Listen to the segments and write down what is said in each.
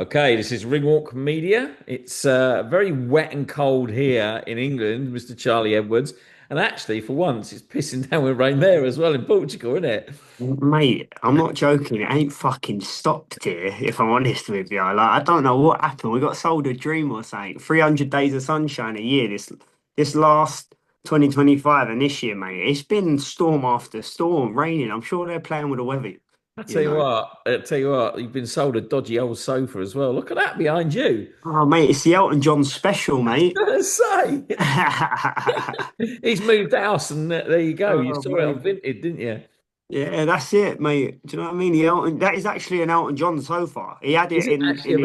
Okay, this is Ringwalk Media. It's very wet and cold here in England, Mr. Charlie Edwards. And actually, for once, it's pissing down with rain there as well in Portugal, isn't it? Mate, I'm not joking. It ain't fucking stopped here, if I'm honest with you. Like, I don't know what happened. We got sold a dream or something. 300 days of sunshine a year this last 2025 and this year, mate. It's been storm after storm, raining. I'm sure they're playing with the weather, you know. I tell you what, you've been sold a dodgy old sofa as well. Look at that behind you. Oh, mate, it's the Elton John special, mate. I say, he's moved house, and there you go. You Oh, saw it on mate. Vinted, didn't you? Yeah, that's it, mate. Do you know what I mean? That is actually an Elton John sofa. He had Is it it in actually in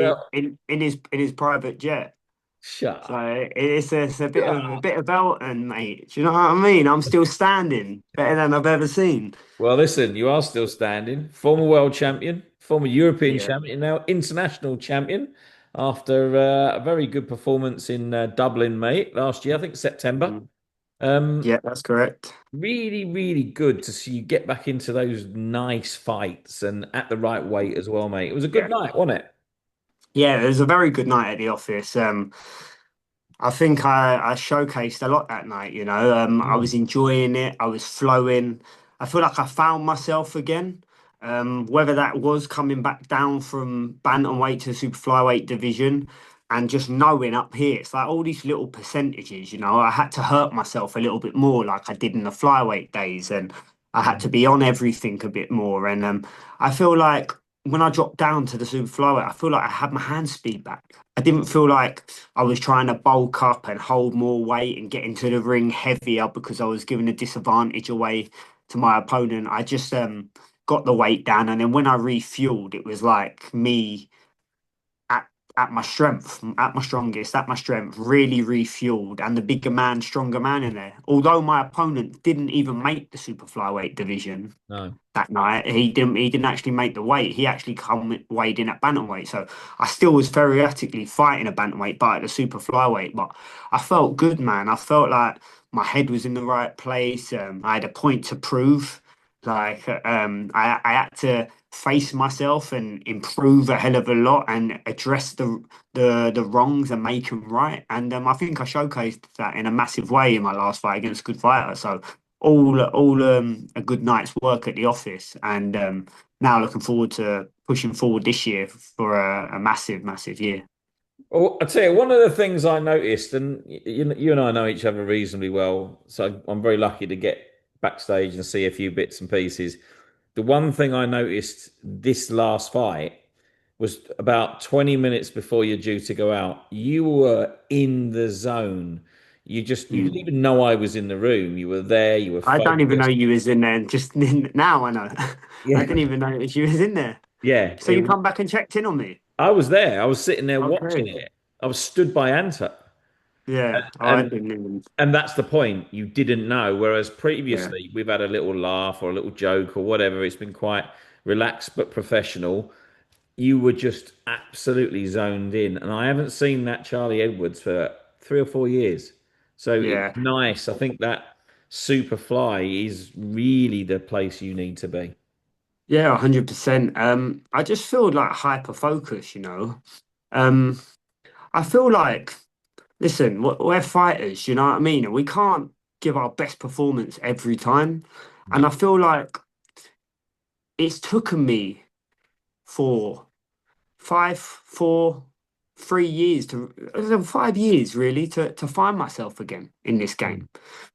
his about in his private jet. shut So up? it's a bit Shut of a up. bit of Elton, mate. Do you know what I mean? I'm still standing, better than I've ever seen. Well, listen, you are still standing. Former world champion, former European Yeah. champion, now international champion after a very good performance in Dublin, mate, last year, I think September. Mhm. Um, Yeah, that's correct. really, really good to see you get back into those nice fights and at the right weight as well, mate. It was a good Yeah. night, wasn't it? Yeah, it was a very good night at the office. I think I showcased a lot that night, you know. I Mm. was enjoying it. I was flowing. I feel like I found myself again. Whether that was coming back down from bantamweight to super flyweight division and just knowing up here, it's like all these little percentages, you know. I had to hurt myself a little bit more like I did in the flyweight days, and I had to be on everything a bit more. And I feel like when I dropped down to the super flyweight, I feel like I had my hand speed back. I didn't feel like I was trying to bulk up and hold more weight and get into the ring heavier because I was giving a disadvantage away to my opponent. I just got the weight down, and then when I refueled, it was like me at at my strength, at my strongest, at my strength, really refueled, and the bigger man, stronger man in there. Although my opponent didn't even make the super flyweight division No. that night. He didn't actually make the weight. He actually come weighed in at bantamweight. So I still was theoretically fighting a bantamweight, but at the super flyweight. But I felt good, man. I felt like my head was in the right place. I had a point to prove. Like I had to face myself and improve a hell of a lot and address the wrongs and make them right. And I think I showcased that in a massive way in my last fight against Good Fighter. So all a good night's work at the office, and now looking forward to pushing forward this year for a massive year. Well, I tell you, one of the things I noticed, and you and I know each other reasonably well, so I'm very lucky to get backstage and see a few bits and pieces. The one thing I noticed this last fight was about 20 minutes before you're due to go out, you were in the zone. You didn't Mm. even know I was in the room. You were there, you were I don't even know focused. you was in there. Just now I know. I Yeah. didn't even know that you was in there. Yeah. So you come back and checked in on me. I was there. I was sitting there watching Okay. it. I was stood by Anta. Yeah. Oh, I And didn't even. and that's the point. You didn't know. Whereas Yeah. previously we've had a little laugh or a little joke or whatever. It's been quite relaxed but professional. You were just absolutely zoned in. And I haven't seen that Charlie Edwards for 3 or 4 years. So it's Yeah. nice. I think that Superfly is really the place you need to be. Yeah. 100%. I just feel like hyper focus. You know. Um. I feel like. Listen, we're fighters, you know what I mean? And we can't give our best performance every time. And No. I feel like it's taken me for 3 years 5 years really to find myself again in this game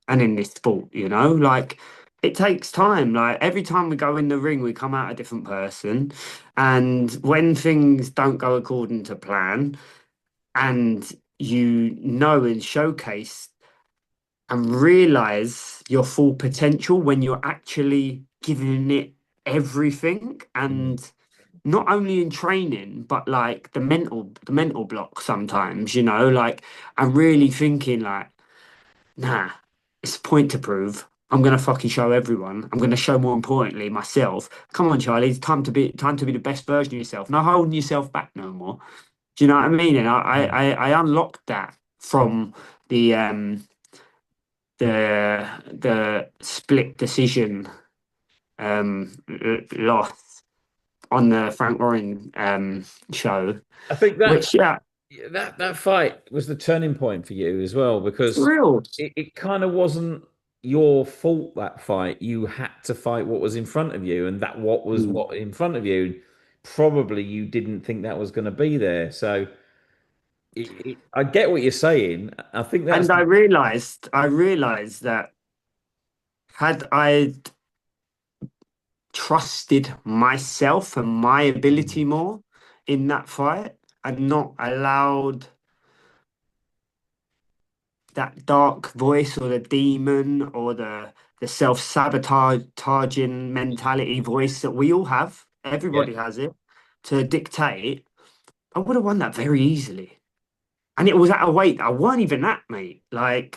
and in this sport, you know? Like it takes time. Like every time we go in the ring, we come out a different person. And when things don't go according to plan, and you know and showcase and realize your full potential when you're actually giving it everything, Mm. and not only in training but like the mental block sometimes, you know, like I'm really thinking like, nah, it's a point to prove. I'm gonna fucking show everyone. I'm gonna show more importantly myself. Come on, Charlie, it's time to be the best version of yourself. No holding yourself back no more. Do you know what I mean? And I unlocked that from the the split decision loss. on the Frank Warren show, I think which yeah, that fight was the turning point for you as well for because real. it kind of wasn't your fault that fight. You had to fight what was in front of you, and that what was Mm. what in front of you. Probably you didn't think that was going to be there. So I get what you're saying. I think that's And I realized that had I trusted myself and my ability more in that fight and not allowed that dark voice or the demon or the self-sabotaging mentality voice that we all have, yeah, everybody has it, to dictate, I would have won that very easily. And it was at a weight that I weren't even at, mate. I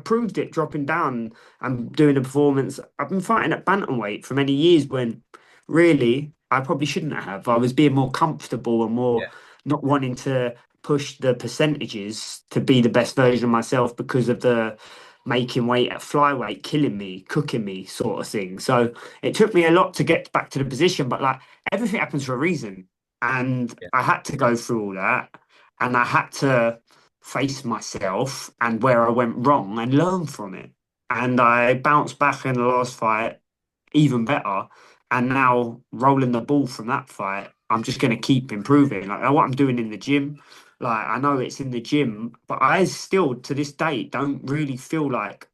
proved it dropping down and doing a performance. I've been fighting at bantamweight for many years when really I probably shouldn't have. I was being more comfortable and more yeah. not wanting to push the percentages to be the best version of myself because of the making weight at flyweight, killing me, cooking me, sort of thing. So it took me a lot to get back to the position, but like everything happens for a reason. And Yeah. I had to go through all that and I had to face myself and where I went wrong and learn from it. And I bounced back in the last fight even better. And now rolling the ball from that fight, I'm just going to keep improving. Like what I'm doing in the gym, like I know it's in the gym, but I still to this day don't really feel like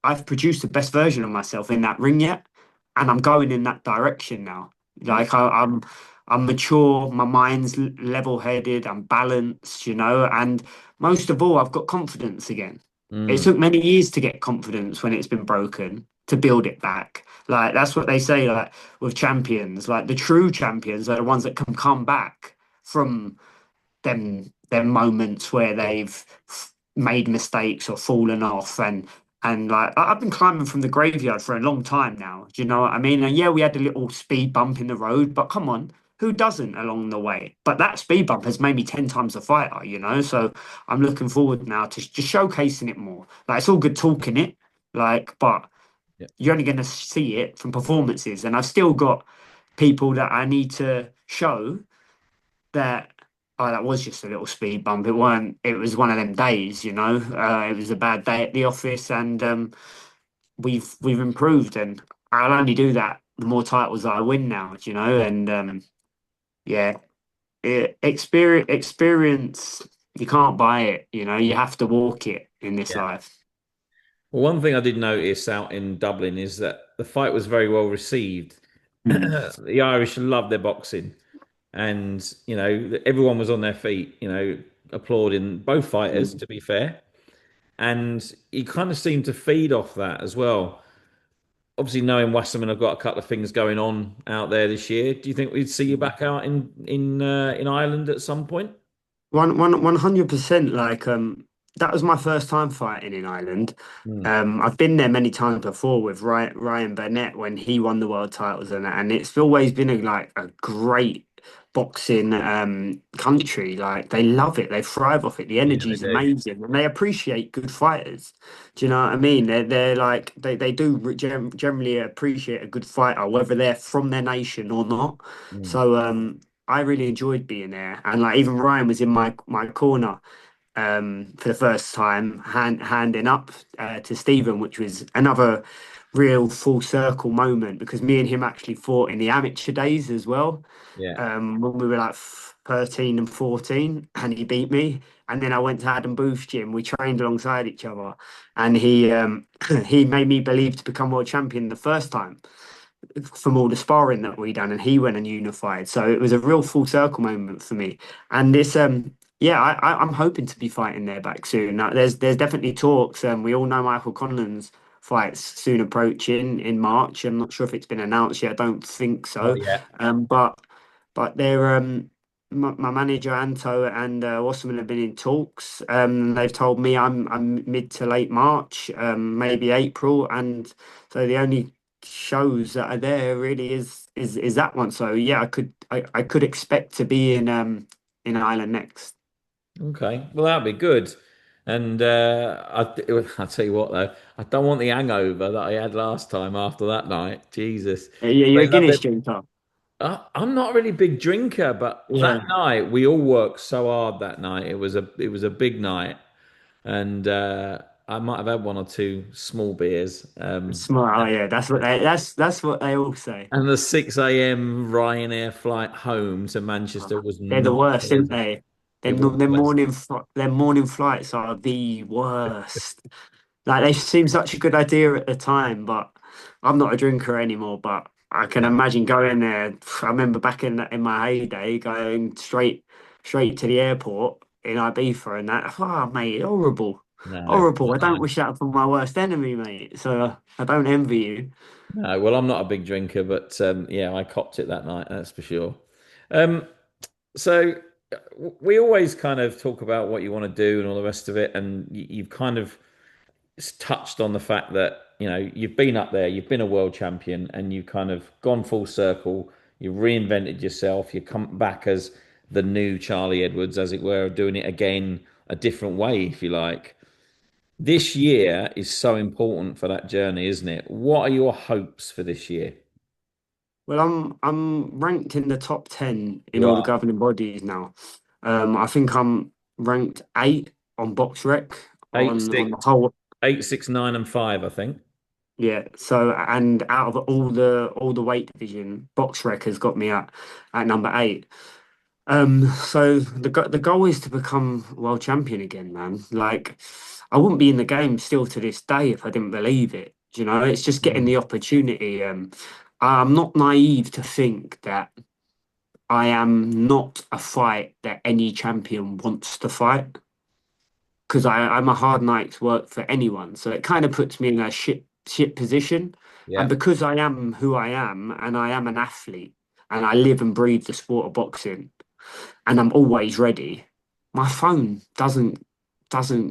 I've produced the best version of myself in that ring yet, and I'm going in that direction now. Mm, I'm mature, my mind's level-headed, I'm balanced, and most of all, I've got confidence again. It mm, took many years to get confidence when it's been broken to build it back. Like that's what they say, like with champions, like the true champions are the ones that can come back from them moments where yeah. they've made mistakes or fallen off and like I've been climbing from the graveyard for a long time now. Do you know what I mean? And yeah, we had a little speed bump in the road, but come on, who doesn't along the way? But that speed bump has made me 10 times a fighter. So I'm looking forward now to just showcasing it more. Like it's all good talking it, like, but Yeah. you're only going to see it from performances. And I've still got people that I need to show that that was just a little speed bump. It weren't. It was one of them days. It was a bad day at the office, and we've improved, and I'll only do that the more titles I win now. And yeah, experience. You can't buy it. You have to walk it in this Yeah. life. Well, one thing I did notice out in Dublin is that the fight was very well received. Mm. The Irish love their boxing, and everyone was on their feet, applauding both fighters. Mm. To be fair, and he kind of seemed to feed off that as well. Obviously, knowing Wasserman have got a couple of things going on out there this year, do you think we'd see you back out in Ireland at some point? 100%. Like that was my first time fighting in Ireland. Hmm. I've been there many times before with Ryan Burnett when he won the world titles and it's always been a great boxing country. Like they love it, they thrive off it. The Yeah, they energy is do. amazing, and they appreciate good fighters. Do you know what I mean? They're like they do generally appreciate a good fighter, whether they're from their nation or not. Hmm. So I really enjoyed being there, and like even Ryan was in my corner for the first time, handing up to Stephen, which was another real full circle moment because me and him actually fought in the amateur days as well. Yeah. When we were like 13 and 14, and he beat me. And then I went to Adam Booth's gym. We trained alongside each other, and he he made me believe to become world champion the first time from all the sparring that we done, and he went and unified. So it was a real full circle moment for me. And this, yeah, I'm hoping to be fighting there back soon. Now, there's definitely talks. We all know Michael Conlan's fights soon approaching in March. I'm not sure if it's been announced yet. I don't think Not so. yet. But they're my manager Anto and Wasserman have been in talks. They've told me I'm mid to late March, maybe April, and so the only shows that are there really is that one. So yeah, I could expect to be in Ireland next. Okay. Well, that'd be good. And I'll tell you what, though, I don't want the hangover that I had last time after that night. Jesus. Yeah, you're They a love Guinness their drinker. I'm not really a big drinker, but that Yeah, night we all worked so hard that night. It was a big night, and I might have had one or two small beers. smart. Oh yeah, that's what they all say. And the 6 a.m. Ryanair flight home to Manchester was They're the not worst, aren't pleasant. they? It wasn't pleasant. Their morning flights are the worst. Like they seem such a good idea at the time, but I'm not a drinker anymore. But I can Yeah. imagine going there. I remember back in my heyday, going straight to the airport in Ibiza and that. Oh, mate, horrible, No, horrible. I no, don't wish that for my worst enemy, mate. So I don't envy you. no. Well, I'm not a big drinker, but yeah, I copped it that night. That's for sure. Um, so we always kind of talk about what you want to do and all the rest of it, and you've kind of touched on the fact that you've been up there, you've been a world champion, and you've kind of gone full circle. You've reinvented yourself. You come back as the new Charlie Edwards, as it were, doing it again a different way, if you like. This year is so important for that journey, isn't it? What are your hopes for this year? Well, I'm ranked in the top 10 in You all the are governing bodies now. I think I'm ranked eight on BoxRec eight, on the six, whole. 8, 6, 9, and 5, I think. Yeah. So and out of all the weight division, BoxRec has got me at number eight. So the goal is to become world champion again, man. Like I wouldn't be in the game still to this day if I didn't believe it. You know, it's just getting Mm. the opportunity. I'm not naive to think that I am not a fight that any champion wants to fight because I'm a hard night's work for anyone. So it kind of puts me in a shit position. And Yeah. because I am who I am and I am an athlete and I live and breathe the sport of boxing and I'm always ready, my phone doesn't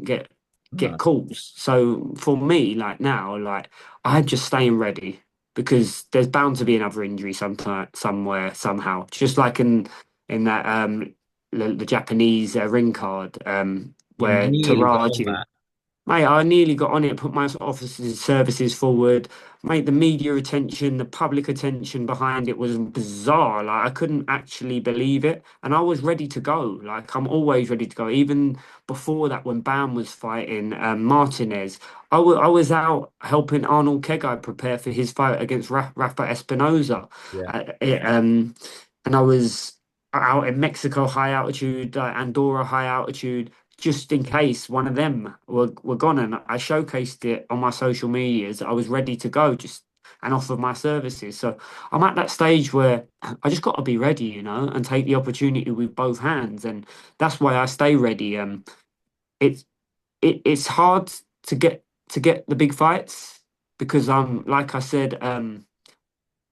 get No. calls. So for me, like now, like I'm just staying ready because there's bound to be another injury sometime, somewhere, somehow. Just like in that the Japanese ring card You where nearly got on Taraji. that. Mate, I nearly got on it, put my office's services forward. Mate, the media attention, the public attention behind it was bizarre. Like, I couldn't actually believe it. And I was ready to go. Like, I'm always ready to go. Even before that, when Bam was fighting Martinez, I was out helping Arnold Kegai prepare for his fight against Rafa Espinoza. Yeah. And I was out in Mexico, high altitude, Andorra, high altitude just in case one of them were gone. And I showcased it on my social medias. I was ready to go just and offer my services. So I'm at that stage where I just got to be ready, and take the opportunity with both hands. And that's why I stay ready. It's it's hard to get the big fights because like I said,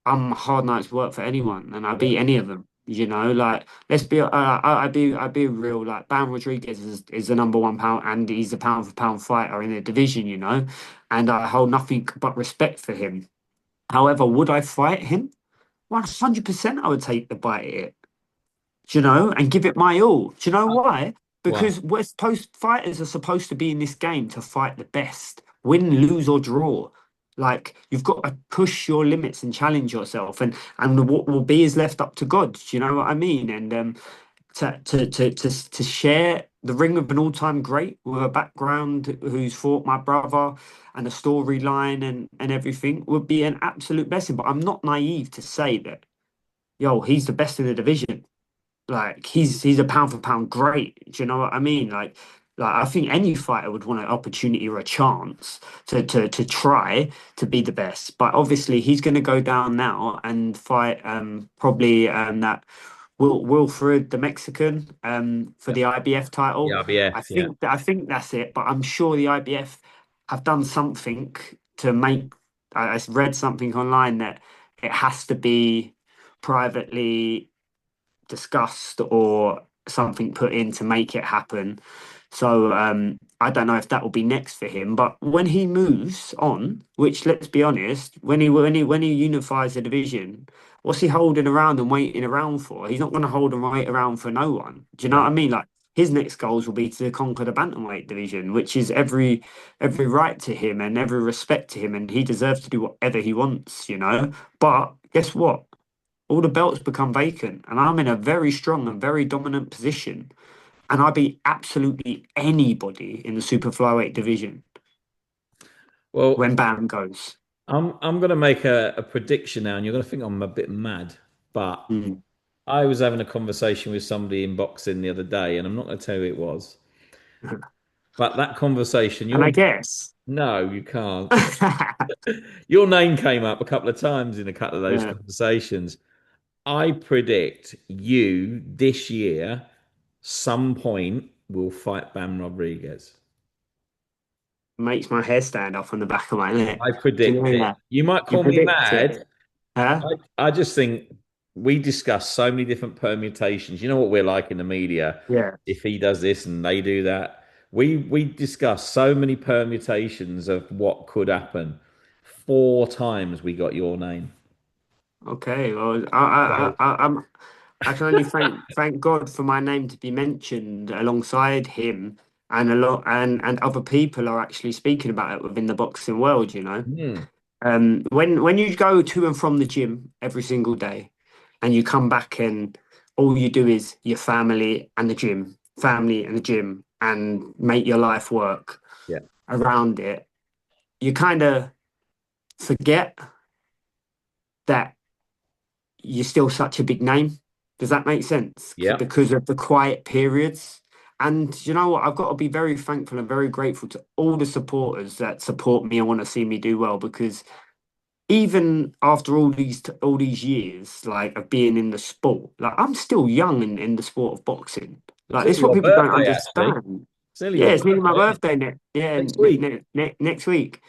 I'm a hard night's work for anyone, and I Yeah. beat any of them. Like let's be, I be real. Like Bam Rodriguez is the number one pound, and he's a pound for pound fighter in the division. And I hold nothing but respect for him. However, would I fight him? 100%, I would take the bite at it, and give it my all. Do you know why? Why? Because we're supposed fighters are supposed to be in this game to fight the best, win, lose, or draw. Like you've got to push your limits and challenge yourself, and what will be is left up to God. Do you know what I mean? And to share the ring with an all-time great with a background who's fought my brother and a storyline and everything would be an absolute blessing. But I'm not naive to say that, yo, he's the best in the division. Like he's a pound for pound great. Do you know what I mean? Like I think any fighter would want an opportunity or a chance to try to be the best. But obviously he's going to go down now and fight probably that Wilfred the Mexican for Yeah. the IBF The title. I RBF. Yeah. think I think that's it. But I'm sure the IBF have done something to make. I read something online that it has to be privately discussed or something put in to make it happen. So I don't know if that will be next for him. But when he moves on, which let's be honest, when he unifies the division, what's he holding around and waiting around for? He's not going to hold and wait around for no one. Do you know No. what I mean? Like his next goals will be to conquer the bantamweight division, which is every right to him and every respect to him, and he deserves to do whatever he wants. But guess what? all the belts become vacant, and I'm in a very strong and very dominant position, and I beat absolutely anybody in the super flyweight division Well, when Bam goes. I'm gonna make a prediction now, and you're gonna think I'm a bit mad, but Mm. I was having a conversation with somebody in boxing the other day, and I'm not gonna tell you who it was, but that conversation, And I your guess, no, you can't. Your name came up a couple of times in a couple of those yeah, conversations. I predict you this year, some point, will fight Bam Rodriguez. makes my hair stand up on the back of my I neck. Do you predict know it. that? You might You call me predict mad. it, huh? I just think we discuss so many different permutations. You know what we're like in the media. Yeah. If he does this and they do that, we discuss so many permutations of what could happen. Four times we got your name. Okay. Well, So, I can only thank God for my name to be mentioned alongside him, and a lot and other people are actually speaking about it within the boxing world. You know, hmm, when you go to and from the gym every single day, and you come back and all you do is your family and the gym, and make your life work yeah, around it, you kind of forget that you're still such a big name. Does that make sense? yeah. Because of the quiet periods. And you know what? I've got to be very thankful and very grateful to all the supporters that support me and want to see me do well. Because even after all these years, like of being in the sport, like I'm still young in the sport of boxing. It's Like this, only is what your people don't birthday, actually. understand. It's only Yeah, your it's nearly my birthday, isn't it? birthday Next week. next week,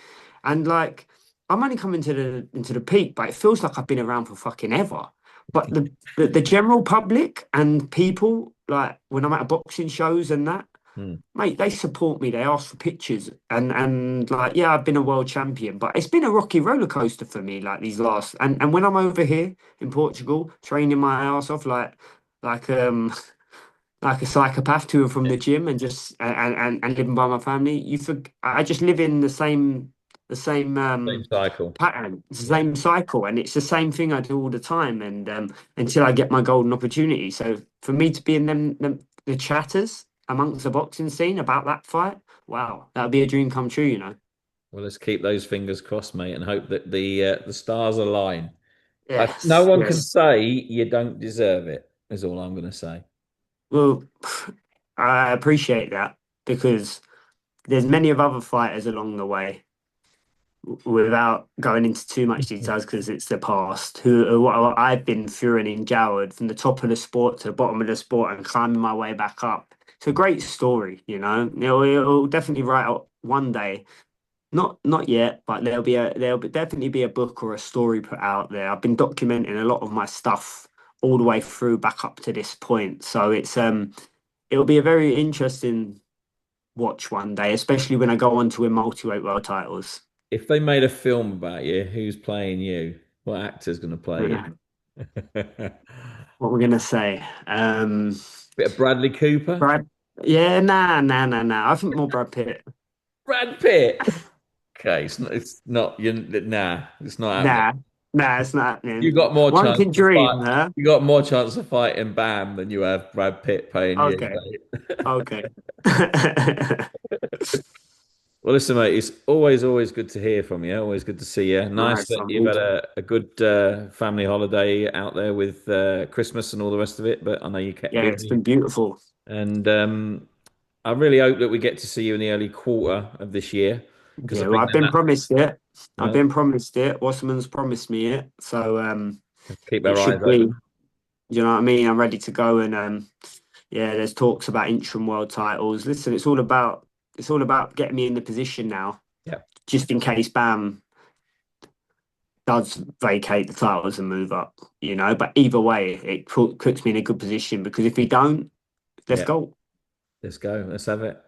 and like I'm only coming to the peak, but it feels like I've been around for fucking ever. But the general public and people, like when I'm at boxing shows and that, Hmm. mate, they support me. They ask for pictures, and like, yeah, I've been a world champion, but it's been a rocky roller coaster for me. Like these last, and when I'm over here in Portugal, training my ass off, like um like a psychopath to and from the gym, and just and living by my family, I just live in the same Same cycle. pattern. It's the Yeah. same cycle, and it's the same thing I do all the time, and until I get my golden opportunity. So for me to be in the chatters amongst the boxing scene about that fight, wow, that would be a dream come true, you know. Well, let's keep those fingers crossed, mate, and hope that the stars align. No Yes, one can yes. say you don't deserve it, is all I'm going to say. Well, I appreciate that because there's many of other fighters along the way, without going into too much details because it's the past, who what I've been through and endured from the top of the sport to the bottom of the sport and climbing my way back up. It's a great story, you know. It'll definitely write out one day. Not yet, but definitely be a book or a story put out there. I've been documenting a lot of my stuff all the way through back up to this point. So it'll be a very interesting watch one day, especially when I go on to win multi-weight world titles. If they made a film about you, who's playing you? What actor's going to play Yeah. you? What we're gonna say? Bit of Bradley Cooper? Brad. Yeah, nah. I think more Brad Pitt. Brad Pitt. Okay, nah, it's not happening. Nah, nah, it's not You happening. got more One chance can to fight. dream, huh? You got more chance of fighting Bam than you have Brad Pitt playing you, Okay, mate. okay. Well, listen, mate, it's always good to hear from you. Always good to see you. Nice Nice that one. you've Me had too. a good family holiday out there with Christmas and all the rest of it. But I know you kept Yeah, it's busy, been beautiful. and I really hope that we get to see you in the early quarter of this year because I Yeah, well, think I've been that promised it. I've well, been promised it. Wasserman's promised me it, so keep it our eyes should be. open. You know what I mean? I'm ready to go, and yeah, there's talks about interim world titles. Listen, it's all about getting me in the position now, Yeah, just in case Bam does vacate the titles and move up, you know. But either way, it puts me in a good position because if he don't, let's yeah. go. Let's go. Let's have it.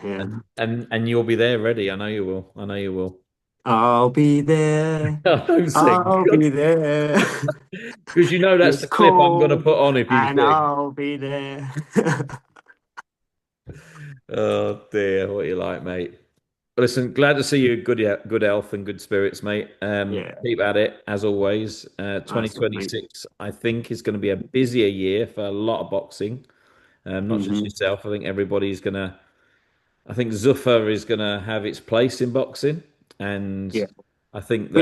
Yeah, And you'll be there ready. I know you will. I know you will. I'll be there. Don't sing. I'll be there. Because you know that's It's the clip I'm going to cold, put on if you and sing. I'll be there. Oh dear, what you like, mate? Listen, glad to see you good, yeah, good health and good spirits, mate. Yeah, Keep at it as always. nice one, mate. 2026, I think, is going to be a busier year for a lot of boxing. Not just Hmm. yourself. I think everybody's gonna. I think Zuffa is gonna have its place in boxing, and Yeah, I think that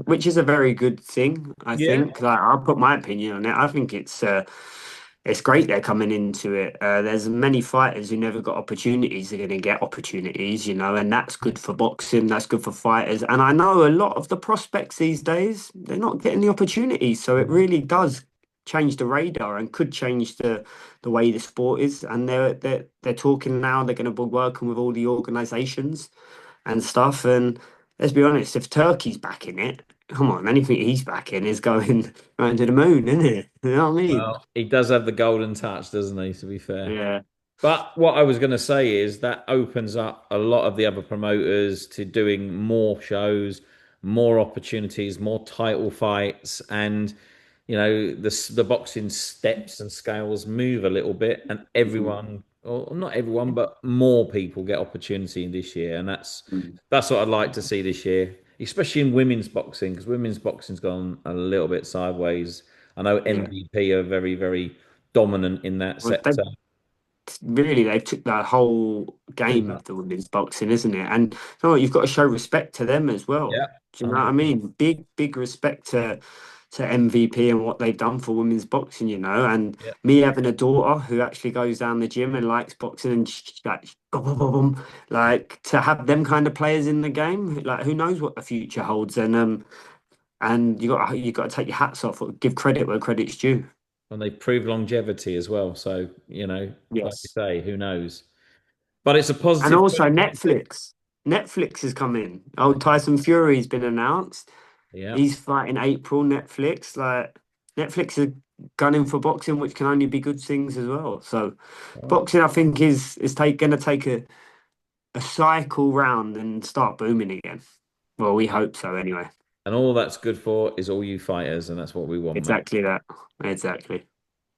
which is a very good thing. I yeah, think. Like, I'll put my opinion on it. I think it's great they're coming into it. There's many fighters who never got opportunities are going to get opportunities, and that's good for boxing. That's good for fighters. And I know a lot of the prospects these days, they're not getting the opportunities. So it really does change the radar and could change the way the sport is. And they're talking now. They're going to be working with all the organisations and stuff. And let's be honest, if Turkey's backing it, come on, anything he's backing is going going to the moon, isn't it? You know what I mean? well, he does have the golden touch, doesn't he? To be fair. Yeah. But what I was going to say is that opens up a lot of the other promoters to doing more shows, more opportunities, more title fights, and the boxing steps and scales move a little bit, and everyone, or not everyone, but more people get opportunity in this year, and Mm. that's what I'd like to see this year, especially in women's boxing, because women's boxing's gone a little bit sideways. I know Yeah. MVP are very, very dominant in that Well, sector. they took the whole game of the women's boxing, isn't it? And you know what, you've got to show respect to them as well. Yeah, Do you know what I 100%. mean? Big respect to MVP and what they've done for women's boxing, And Yeah. me having a daughter who actually goes down the gym and likes boxing and like boom, boom, boom, boom, like to have them kind of players in the game, like who knows what the future holds. And you got to take your hats off, or give credit where credit's due. And they prove longevity as well. So, like you Yes. say, who knows? But it's a And positive also 2026. Netflix. Netflix has come in. Oh, Tyson Fury's been announced. Yeah. He's fighting April. Netflix, like Netflix is gunning for boxing, which can only be good things as well. So Well, boxing, I think, is going to take a cycle round and start booming again. Well, we hope so anyway. and all that's good for is all you fighters, and that's what we want, mate. Exactly that. Exactly.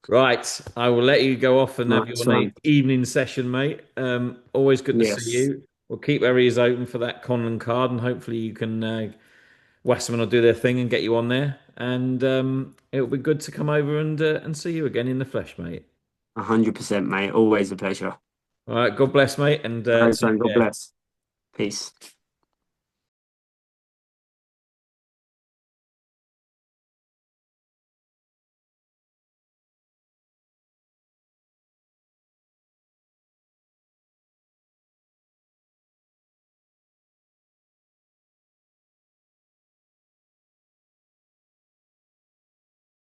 Right. I will let you go off and have your Nice one. evening session, mate. Always good to see Yes. you. We'll keep our ears open for that Conlan card, and hopefully you can Westman will do their thing and get you on there. And it'll be good to come over and see you again in the flesh, mate. 100%, mate. Always a pleasure. All right. God bless, mate, and All right, son. take God care. bless. Peace.